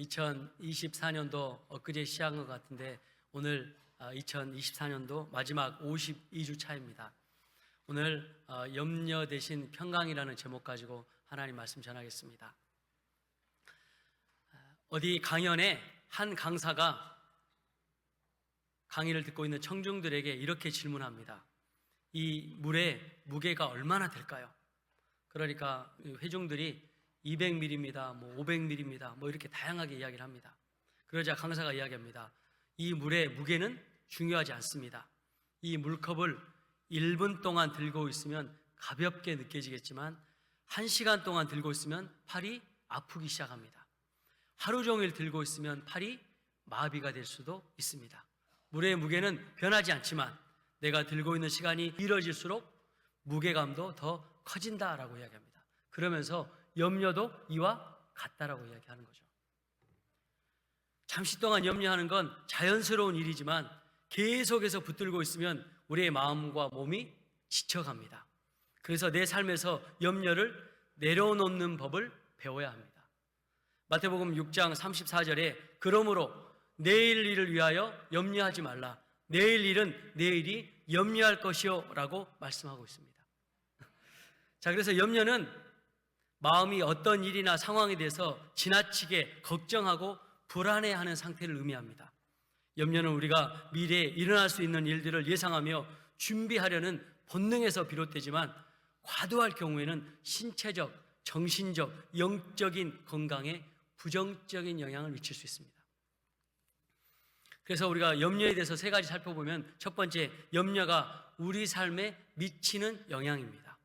2024년도 엊그제 시작한 것 같은데 오늘 2024년도 마지막 52주 차입니다. 오늘 염려 대신 평강이라는 제목 가지고 하나님 말씀 전하겠습니다. 어디 강연에 한 강사가 강의를 듣고 있는 청중들에게 이렇게 질문합니다. 이 물의 무게가 얼마나 될까요? 그러니까 회중들이 200ml입니다, 500ml입니다, 이렇게 다양하게 이야기를 합니다. 그러자 강사가 이야기합니다. 이 물의 무게는 중요하지 않습니다. 이 물컵을 1분 동안 들고 있으면 가볍게 느껴지겠지만 1시간 동안 들고 있으면 팔이 아프기 시작합니다. 하루 종일 들고 있으면 팔이 마비가 될 수도 있습니다. 물의 무게는 변하지 않지만 내가 들고 있는 시간이 길어질수록 무게감도 더 커진다라고 이야기합니다. 그러면서 염려도 이와 같다라고 이야기하는 거죠. 잠시 동안 염려하는 건 자연스러운 일이지만 계속해서 붙들고 있으면 우리의 마음과 몸이 지쳐갑니다. 그래서 내 삶에서 염려를 내려놓는 법을 배워야 합니다. 마태복음 6장 34절에 그러므로 내일 일을 위하여 염려하지 말라. 내일 일은 내일이 염려할 것이요 라고 말씀하고 있습니다. 자, 그래서 염려는 마음이 어떤 일이나 상황에 대해서 지나치게 걱정하고 불안해하는 상태를 의미합니다. 염려는 우리가 미래에 일어날 수 있는 일들을 예상하며 준비하려는 본능에서 비롯되지만 과도할 경우에는 신체적, 정신적, 영적인 건강에 부정적인 영향을 미칠 수 있습니다. 그래서 우리가 염려에 대해서 세 가지 살펴보면 첫 번째, 염려가 우리 삶에 미치는 영향입니다.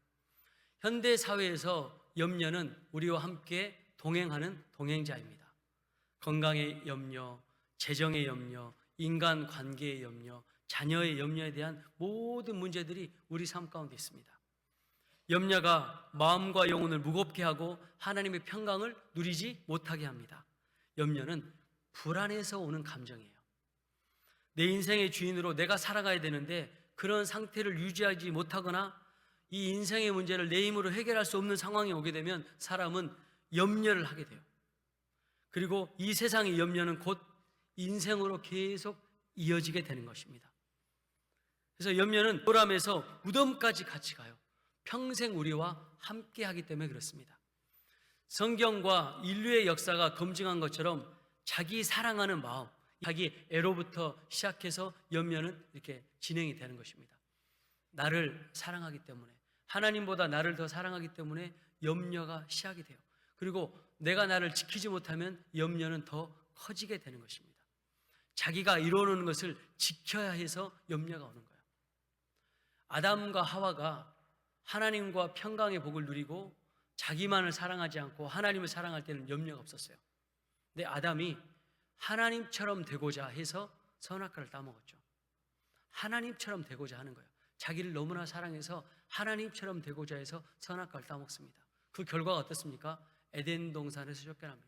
현대 사회에서 염려는 우리와 함께 동행하는 동행자입니다. 건강의 염려, 재정의 염려, 인간관계의 염려, 자녀의 염려에 대한 모든 문제들이 우리 삶 가운데 있습니다. 염려가 마음과 영혼을 무겁게 하고 하나님의 평강을 누리지 못하게 합니다. 염려는 불안해서 오는 감정이에요. 내 인생의 주인으로 내가 살아가야 되는데 그런 상태를 유지하지 못하거나 이 인생의 문제를 내 힘으로 해결할 수 없는 상황이 오게 되면 사람은 염려를 하게 돼요. 그리고 이 세상의 염려는 곧 인생으로 계속 이어지게 되는 것입니다. 그래서 염려는 보람에서 무덤까지 같이 가요. 평생 우리와 함께 하기 때문에 그렇습니다. 성경과 인류의 역사가 검증한 것처럼 자기 사랑하는 마음, 자기 애로부터 시작해서 염려는 이렇게 진행이 되는 것입니다. 나를 사랑하기 때문에, 하나님보다 나를 더 사랑하기 때문에 염려가 시작이 돼요. 그리고 내가 나를 지키지 못하면 염려는 더 커지게 되는 것입니다. 자기가 이루어놓은 것을 지켜야 해서 염려가 오는 거예요. 아담과 하와가 하나님과 평강의 복을 누리고 자기만을 사랑하지 않고 하나님을 사랑할 때는 염려가 없었어요. 근데 아담이 하나님처럼 되고자 해서 선악과를 따먹었죠. 하나님처럼 되고자 하는 거예요. 자기를 너무나 사랑해서 하나님처럼 되고자 해서 선악과를 따먹습니다. 그 결과가 어떻습니까? 에덴 동산에서 쫓겨납니다.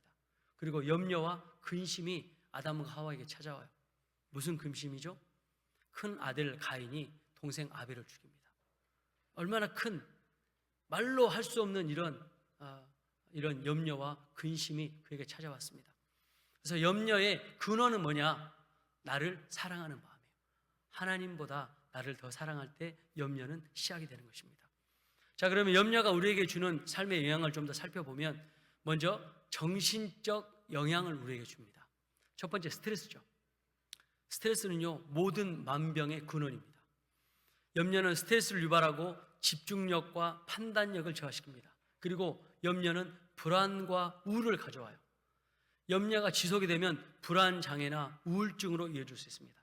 그리고 염려와 근심이 아담과 하와에게 찾아와요. 무슨 근심이죠? 큰 아들 가인이 동생 아벨을 죽입니다. 얼마나 큰, 말로 할 수 없는 이런 염려와 근심이 그에게 찾아왔습니다. 그래서 염려의 근원은 뭐냐? 나를 사랑하는 마음이에요. 하나님보다 나를 더 사랑할 때 염려는 시작이 되는 것입니다. 자, 그러면 염려가 우리에게 주는 삶의 영향을 좀 더 살펴보면 먼저 정신적 영향을 우리에게 줍니다. 첫 번째, 스트레스죠. 스트레스는요, 모든 만병의 근원입니다. 염려는 스트레스를 유발하고 집중력과 판단력을 저하시킵니다. 그리고 염려는 불안과 우울을 가져와요. 염려가 지속이 되면 불안 장애나 우울증으로 이어질 수 있습니다.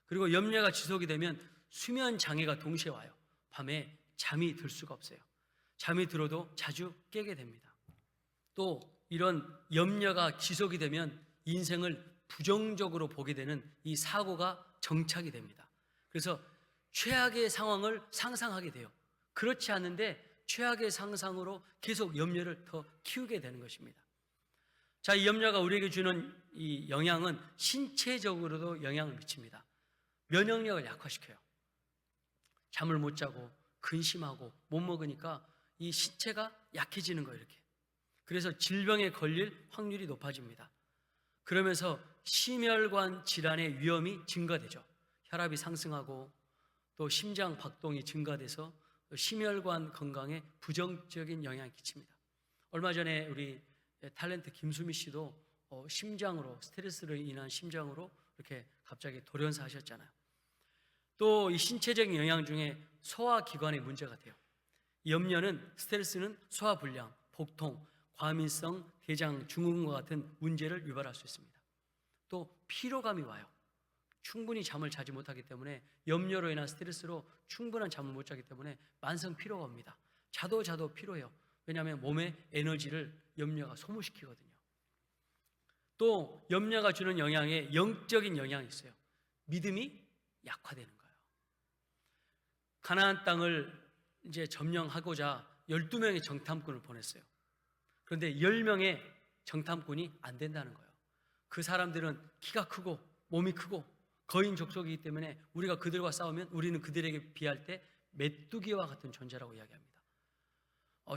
그리고 염려가 지속이 되면 수면 장애가 동시에 와요. 밤에 잠이 들 수가 없어요. 잠이 들어도 자주 깨게 됩니다. 또 이런 염려가 지속이 되면 인생을 부정적으로 보게 되는 이 사고가 정착이 됩니다. 그래서 최악의 상황을 상상하게 돼요. 그렇지 않은데 최악의 상상으로 계속 염려를 더 키우게 되는 것입니다. 자, 이 염려가 우리에게 주는 이 영향은 신체적으로도 영향을 미칩니다. 면역력을 약화시켜요. 잠을 못 자고 근심하고 못 먹으니까 이 신체가 약해지는 거예요, 이렇게. 그래서 질병에 걸릴 확률이 높아집니다. 그러면서 심혈관 질환의 위험이 증가되죠. 혈압이 상승하고 또 심장 박동이 증가돼서 심혈관 건강에 부정적인 영향을 끼칩니다. 얼마 전에 우리 탤런트 김수미 씨도 심장으로, 스트레스로 인한 심장으로 이렇게 갑자기 돌연사 하셨잖아요. 또 이 신체적인 영향 중에 소화기관에 문제가 돼요. 염려는, 스트레스는 소화불량, 복통, 과민성 대장 증후군과 같은 문제를 유발할 수 있습니다. 또 피로감이 와요. 충분히 잠을 자지 못하기 때문에, 염려로 인한 스트레스로 충분한 잠을 못 자기 때문에 만성 피로가 옵니다. 자도 피로해요. 왜냐하면 몸의 에너지를 염려가 소모시키거든요. 또 염려가 주는 영향에 영적인 영향이 있어요. 믿음이 약화되는 거예요. 가나안 땅을 이제 점령하고자 12명의 정탐꾼을 보냈어요. 그런데 10명의 정탐꾼이 안 된다는 거예요. 그 사람들은 키가 크고 몸이 크고 거인 족속이기 때문에 우리가 그들과 싸우면 우리는 그들에게 비할 때 메뚜기와 같은 존재라고 이야기합니다.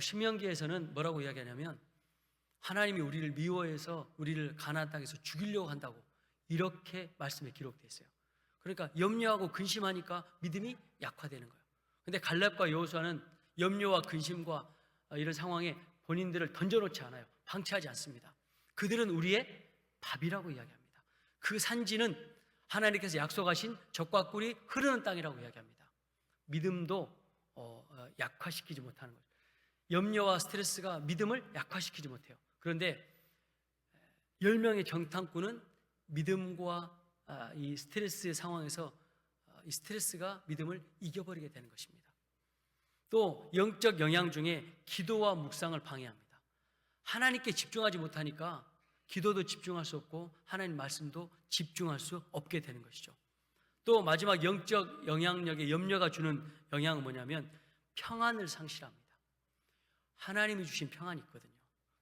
신명기에서는 뭐라고 이야기하냐면, 하나님이 우리를 미워해서 우리를 가나안 땅에서 죽이려고 한다고 이렇게 말씀에 기록되어 있어요. 그러니까 염려하고 근심하니까 믿음이 약화되는 거예요. 근데 갈렙과 여호수아는 염려와 근심과 이런 상황에 본인들을 던져놓지 않아요. 방치하지 않습니다. 그들은 우리의 밥이라고 이야기합니다. 그 산지는 하나님께서 약속하신 젖과 꿀이 흐르는 땅이라고 이야기합니다. 믿음도 약화시키지 못하는 거죠. 염려와 스트레스가 믿음을 약화시키지 못해요. 그런데 10명의 정탐꾼은 믿음과 이 스트레스의 상황에서 이 스트레스가 믿음을 이겨버리게 되는 것입니다. 또 영적 영향 중에 기도와 묵상을 방해합니다. 하나님께 집중하지 못하니까 기도도 집중할 수 없고 하나님 말씀도 집중할 수 없게 되는 것이죠. 또 마지막 영적 영향력에 염려가 주는 영향은 뭐냐면 평안을 상실합니다. 하나님이 주신 평안이 있거든요.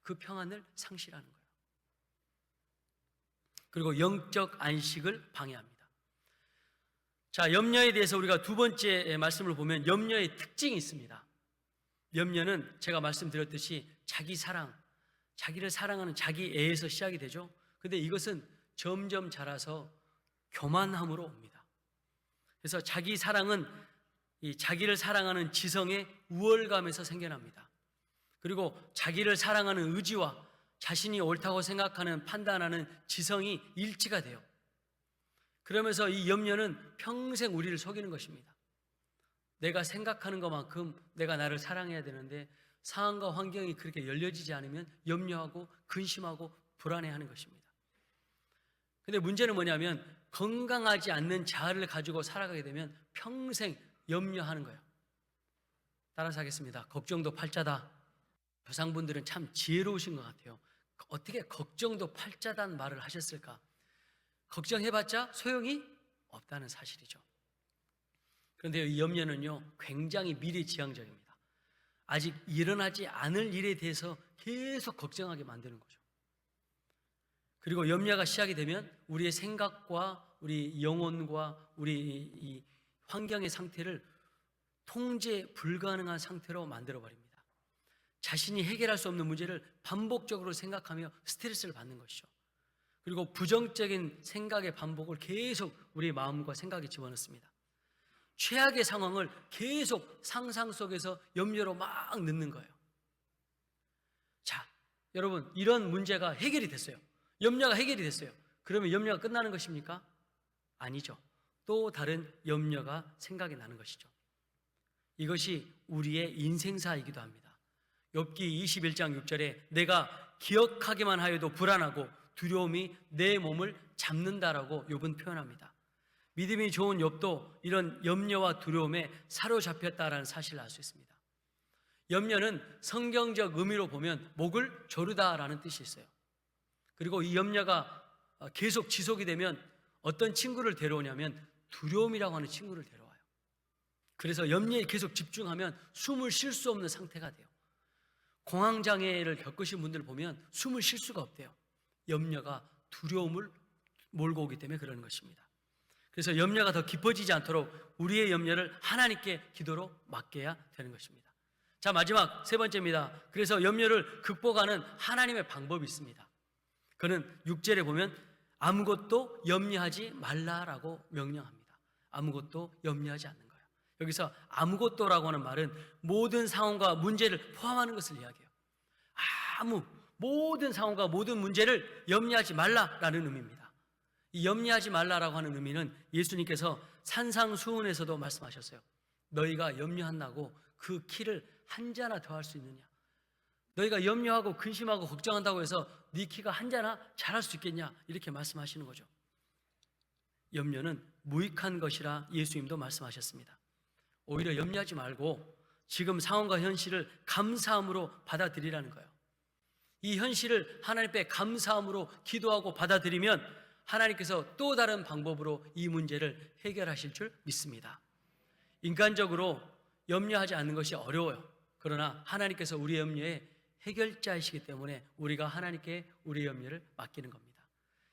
그 평안을 상실하는 거예요. 그리고 영적 안식을 방해합니다. 자, 염려에 대해서 우리가 두 번째 말씀을 보면 염려의 특징이 있습니다. 염려는 제가 말씀드렸듯이 자기 사랑, 자기를 사랑하는 자기 애에서 시작이 되죠. 근데 이것은 점점 자라서 교만함으로 옵니다. 그래서 자기 사랑은 이 자기를 사랑하는 지성의 우월감에서 생겨납니다. 그리고 자기를 사랑하는 의지와 자신이 옳다고 생각하는 판단하는 지성이 일치가 돼요. 그러면서 이 염려는 평생 우리를 속이는 것입니다. 내가 생각하는 것만큼 내가 나를 사랑해야 되는데 상황과 환경이 그렇게 열려지지 않으면 염려하고 근심하고 불안해하는 것입니다. 근데 문제는 뭐냐면 건강하지 않는 자아를 가지고 살아가게 되면 평생 염려하는 거예요. 따라서 하겠습니다. 걱정도 팔자다. 조상분들은 참 지혜로우신 것 같아요. 어떻게 걱정도 팔자단 말을 하셨을까? 걱정해봤자 소용이 없다는 사실이죠. 그런데 이 염려는요, 굉장히 미래지향적입니다. 아직 일어나지 않을 일에 대해서 계속 걱정하게 만드는 거죠. 그리고 염려가 시작이 되면 우리의 생각과 우리 영혼과 우리 이 환경의 상태를 통제 불가능한 상태로 만들어버립니다. 자신이 해결할 수 없는 문제를 반복적으로 생각하며 스트레스를 받는 것이죠. 그리고 부정적인 생각의 반복을 계속 우리의 마음과 생각에 집어넣습니다. 최악의 상황을 계속 상상 속에서 염려로 막 넣는 거예요. 자, 여러분, 이런 문제가 해결이 됐어요. 염려가 해결이 됐어요. 그러면 염려가 끝나는 것입니까? 아니죠. 또 다른 염려가 생각이 나는 것이죠. 이것이 우리의 인생사이기도 합니다. 욥기 21장 6절에 내가 기억하기만 하여도 불안하고 두려움이 내 몸을 잡는다라고 욥은 표현합니다. 믿음이 좋은 욥도 이런 염려와 두려움에 사로잡혔다라는 사실을 알 수 있습니다. 염려는 성경적 의미로 보면 목을 조르다라는 뜻이 있어요. 그리고 이 염려가 계속 지속이 되면 어떤 친구를 데려오냐면 두려움이라고 하는 친구를 데려와요. 그래서 염려에 계속 집중하면 숨을 쉴 수 없는 상태가 돼요. 공황장애를 겪으신 분들 보면 숨을 쉴 수가 없대요. 염려가 두려움을 몰고 오기 때문에 그러는 것입니다. 그래서 염려가 더 깊어지지 않도록 우리의 염려를 하나님께 기도로 맡겨야 되는 것입니다. 자, 마지막 세 번째입니다. 그래서 염려를 극복하는 하나님의 방법이 있습니다. 그는 6절에 보면 아무것도 염려하지 말라라고 명령합니다. 아무것도 염려하지 않는 거예요. 여기서 아무것도라고 하는 말은 모든 상황과 문제를 포함하는 것을 이야기해요. 모든 상황과 모든 문제를 염려하지 말라라는 의미입니다. 이 염려하지 말라라고 하는 의미는 예수님께서 산상수훈에서도 말씀하셨어요. 너희가 염려한다고 그 키를 한 자나 더할 수 있느냐? 너희가 염려하고 근심하고 걱정한다고 해서 네 키가 한 자나 자랄 수 있겠냐? 이렇게 말씀하시는 거죠. 염려는 무익한 것이라 예수님도 말씀하셨습니다. 오히려 염려하지 말고 지금 상황과 현실을 감사함으로 받아들이라는 거예요. 이 현실을 하나님 앞에 감사함으로 기도하고 받아들이면 하나님께서 또 다른 방법으로 이 문제를 해결하실 줄 믿습니다. 인간적으로 염려하지 않는 것이 어려워요. 그러나 하나님께서 우리의 염려의 해결자이시기 때문에 우리가 하나님께 우리의 염려를 맡기는 겁니다.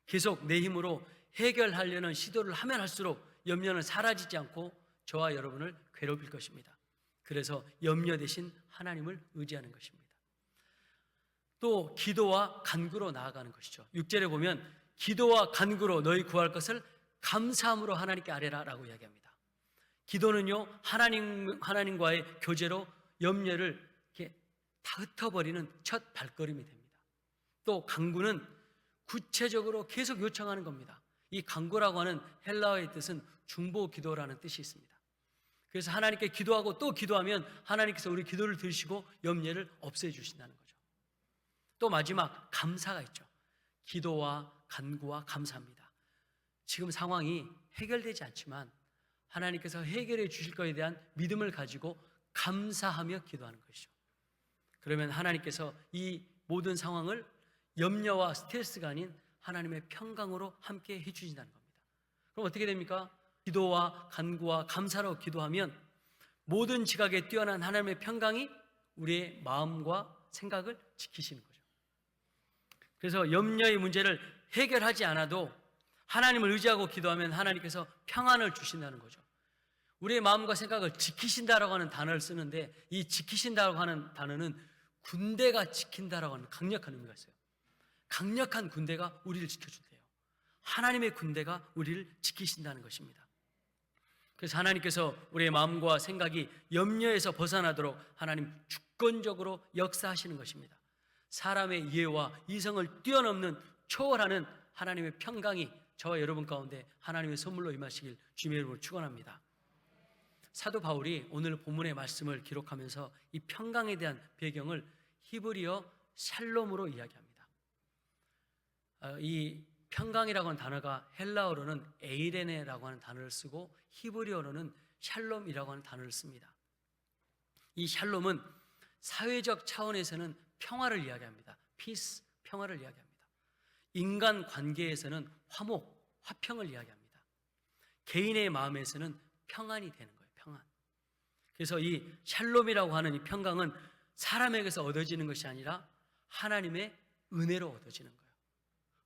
계속 내 힘으로 해결하려는 시도를 하면 할수록 염려는 사라지지 않고 저와 여러분을 괴롭힐 것입니다. 그래서 염려 대신 하나님을 의지하는 것입니다. 또 기도와 간구로 나아가는 것이죠. 6절에 보면 기도와 간구로 너희 구할 것을 감사함으로 하나님께 아뢰라 라고 이야기합니다. 기도는요, 하나님과의 교제로 염려를 이렇게 다 흩어버리는 첫 발걸음이 됩니다. 또 간구는 구체적으로 계속 요청하는 겁니다. 이 간구라고 하는 헬라어의 뜻은 중보 기도라는 뜻이 있습니다. 그래서 하나님께 기도하고 또 기도하면 하나님께서 우리 기도를 들으시고 염려를 없애주신다는 거죠. 또 마지막 감사가 있죠. 기도와 간구와 감사합니다. 지금 상황이 해결되지 않지만 하나님께서 해결해 주실 것에 대한 믿음을 가지고 감사하며 기도하는 것이죠. 그러면 하나님께서 이 모든 상황을 염려와 스트레스가 아닌 하나님의 평강으로 함께 해주신다는 겁니다. 그럼 어떻게 됩니까? 기도와 간구와 감사로 기도하면 모든 지각에 뛰어난 하나님의 평강이 우리의 마음과 생각을 지키시는 거죠. 그래서 염려의 문제를 해결하지 않아도 하나님을 의지하고 기도하면 하나님께서 평안을 주신다는 거죠. 우리의 마음과 생각을 지키신다라고 하는 단어를 쓰는데 이 지키신다라고 하는 단어는 군대가 지킨다라고 하는 강력한 의미가 있어요. 강력한 군대가 우리를 지켜준대요. 하나님의 군대가 우리를 지키신다는 것입니다. 그래서 하나님께서 우리의 마음과 생각이 염려에서 벗어나도록 하나님 주권적으로 역사하시는 것입니다. 사람의 이해와 이성을 뛰어넘는 초월하는 하나님의 평강이 저와 여러분 가운데 하나님의 선물로 임하시길 주님의 이름으로 축원합니다. 사도 바울이 오늘 본문의 말씀을 기록하면서 이 평강에 대한 배경을 히브리어 샬롬으로 이야기합니다. 이 평강이라고 하는 단어가 헬라어로는 에이레네라고 하는 단어를 쓰고 히브리어로는 샬롬이라고 하는 단어를 씁니다. 이 샬롬은 사회적 차원에서는 평화를 이야기합니다. 피스, 평화를 이야기합니다. 인간 관계에서는 화목, 화평을 이야기합니다. 개인의 마음에서는 평안이 되는 거예요. 평안. 그래서 이 샬롬이라고 하는 이 평강은 사람에게서 얻어지는 것이 아니라 하나님의 은혜로 얻어지는 거예요.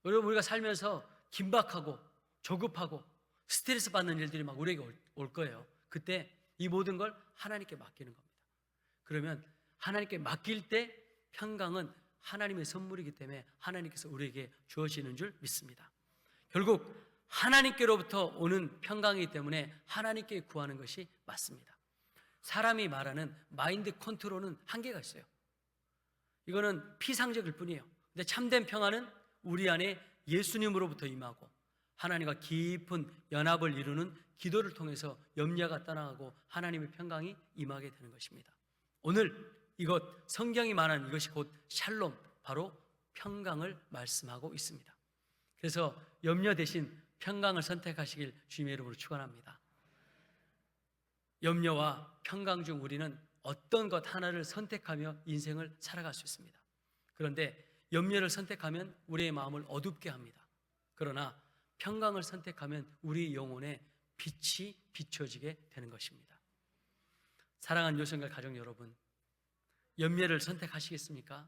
여러분, 우리가 살면서 긴박하고 조급하고 스트레스 받는 일들이 막 우리에게 올 거예요. 그때 이 모든 걸 하나님께 맡기는 겁니다. 그러면 하나님께 맡길 때 평강은 하나님의 선물이기 때문에 하나님께서 우리에게 주어지는 줄 믿습니다. 결국 하나님께로부터 오는 평강이기 때문에 하나님께 구하는 것이 맞습니다. 사람이 말하는 마인드 컨트롤은 한계가 있어요. 이거는 피상적일 뿐이에요. 근데 참된 평안은 우리 안에 예수님으로부터 임하고 하나님과 깊은 연합을 이루는 기도를 통해서 염려가 떠나가고 하나님의 평강이 임하게 되는 것입니다. 오늘 이것 성경이 말하는 이것이 곧 샬롬, 바로 평강을 말씀하고 있습니다. 그래서 염려 대신 평강을 선택하시길 주님의 이름으로 축원합니다. 염려와 평강 중 우리는 어떤 것 하나를 선택하며 인생을 살아갈 수 있습니다. 그런데 염려를 선택하면 우리의 마음을 어둡게 합니다. 그러나 평강을 선택하면 우리 영혼에 빛이 비춰지게 되는 것입니다. 사랑하는 요성결 가족 여러분, 염려를 선택하시겠습니까?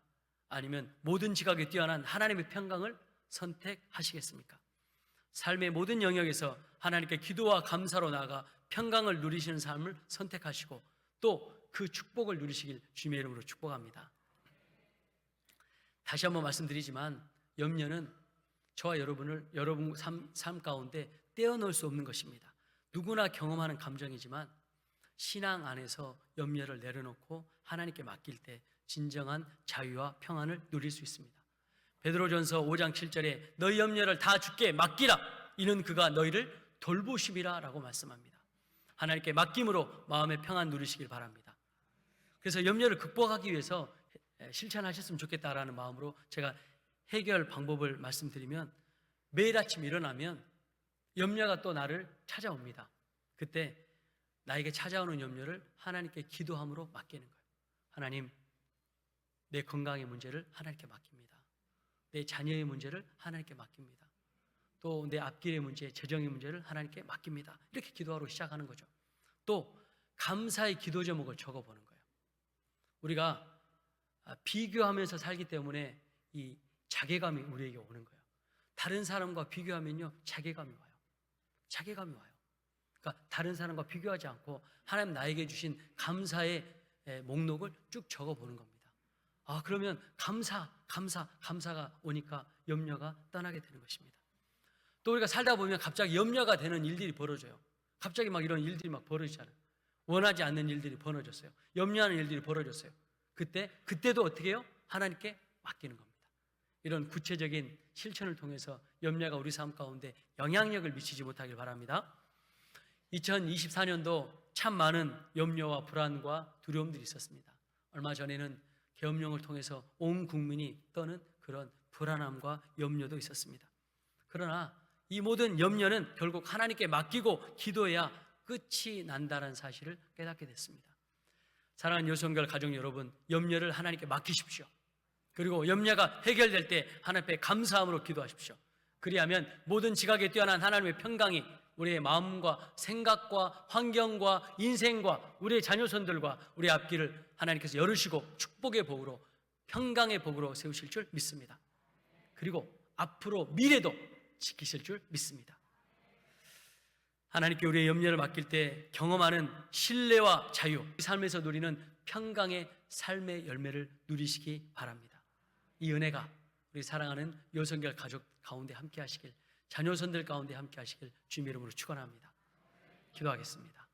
아니면 모든 지각에 뛰어난 하나님의 평강을 선택하시겠습니까? 삶의 모든 영역에서 하나님께 기도와 감사로 나아가 평강을 누리시는 삶을 선택하시고 또 그 축복을 누리시길 주님의 이름으로 축복합니다. 다시 한번 말씀드리지만 염려는 저와 여러분 삶 가운데 떼어놓을 수 없는 것입니다. 누구나 경험하는 감정이지만 신앙 안에서 염려를 내려놓고 하나님께 맡길 때 진정한 자유와 평안을 누릴 수 있습니다. 베드로전서 5장 7절에 너희 염려를 다 주께 맡기라. 이는 그가 너희를 돌보심이라 라고 말씀합니다. 하나님께 맡김으로 마음의 평안 누리시길 바랍니다. 그래서 염려를 극복하기 위해서 실천하셨으면 좋겠다라는 마음으로 제가 해결 방법을 말씀드리면, 매일 아침 일어나면 염려가 또 나를 찾아옵니다. 그때 나에게 찾아오는 염려를 하나님께 기도함으로 맡기는 거예요. 하나님, 내 건강의 문제를 하나님께 맡깁니다. 내 자녀의 문제를 하나님께 맡깁니다. 또 내 앞길의 문제, 재정의 문제를 하나님께 맡깁니다. 이렇게 기도하러 시작하는 거죠. 또 감사의 기도 제목을 적어보는 거예요. 우리가 비교하면서 살기 때문에 이 자괴감이 우리에게 오는 거예요. 다른 사람과 비교하면요, 자괴감이 와요. 자괴감이 와요. 그러니까 다른 사람과 비교하지 않고 하나님 나에게 주신 감사의 목록을 쭉 적어보는 겁니다. 그러면 감사가 오니까 염려가 떠나게 되는 것입니다. 또 우리가 살다 보면 갑자기 염려가 되는 일들이 벌어져요. 갑자기 막 이런 일들이 막 벌어지잖아요. 원하지 않는 일들이 벌어졌어요. 염려하는 일들이 벌어졌어요. 그때도 어떻게 해요? 하나님께 맡기는 겁니다. 이런 구체적인 실천을 통해서 염려가 우리 삶 가운데 영향력을 미치지 못하길 바랍니다. 2024년도 참 많은 염려와 불안과 두려움들이 있었습니다. 얼마 전에는 계엄령을 통해서 온 국민이 떠는 그런 불안함과 염려도 있었습니다. 그러나 이 모든 염려는 결국 하나님께 맡기고 기도해야 끝이 난다는 사실을 깨닫게 됐습니다. 사랑하는 요성결 가족 여러분, 염려를 하나님께 맡기십시오. 그리고 염려가 해결될 때 하나님 앞에 감사함으로 기도하십시오. 그리하면 모든 지각에 뛰어난 하나님의 평강이 우리의 마음과 생각과 환경과 인생과 우리의 자녀손들과 우리의 앞길을 하나님께서 열으시고 축복의 복으로, 평강의 복으로 세우실 줄 믿습니다. 그리고 앞으로 미래도 지키실 줄 믿습니다. 하나님께 우리의 염려를 맡길 때 경험하는 신뢰와 자유, 삶에서 누리는 평강의 삶의 열매를 누리시기 바랍니다. 이 은혜가 우리 사랑하는 요성결 가족 가운데 함께 하시길, 자녀손들 가운데 함께 하시길 주님의 이름으로 축원합니다. 기도하겠습니다.